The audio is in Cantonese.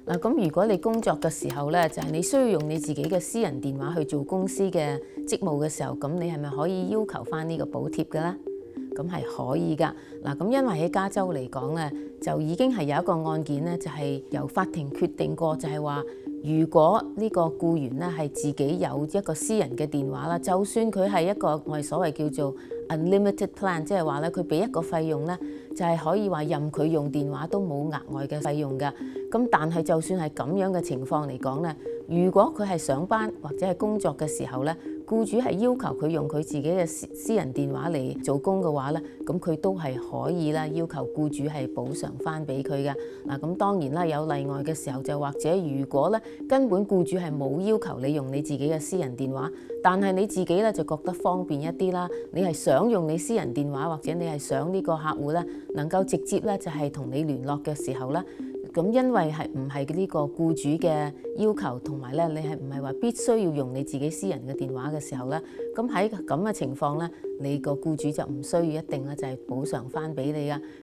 嗱，咁如果你工作嘅時候咧，就係你需要用你自己嘅私人電話去做公司嘅職務嘅時候，咁你係咪可以要求翻呢個補貼嘅咧？咁係可以㗎。嗱，咁因為喺加州嚟講咧，就已經係有一個案件咧，就係由法庭決定過，就係話如果呢個僱員咧係自己有一個私人嘅電話啦，就算佢係一個我哋所謂叫做 unlimited plan， 即係話咧佢俾一個費用咧，就係可以話任佢用電話都冇額外嘅費用㗎。咁但係就算係咁樣嘅情況嚟講咧，如果佢係上班或者係工作嘅時候咧，僱主係要求佢用佢自己嘅私人電話嚟做工嘅話咧，咁佢都係可以啦，要求僱主係補償翻俾佢嘅。嗱，咁當然啦，有例外嘅時候就或者如果咧根本僱主係冇要求你用你自己嘅私人電話，但係你自己咧就覺得方便一啲啦，你係想用你私人電話或者你係想呢個客戶咧能夠直接咧就係同你聯絡嘅時候咧。咁因為係唔係呢個僱主嘅要求，同埋咧你係唔係話必須要用你自己私人嘅電話嘅時候咧，咁喺咁嘅情況咧，你個僱主就唔需要一定咧就係補償翻俾你噶。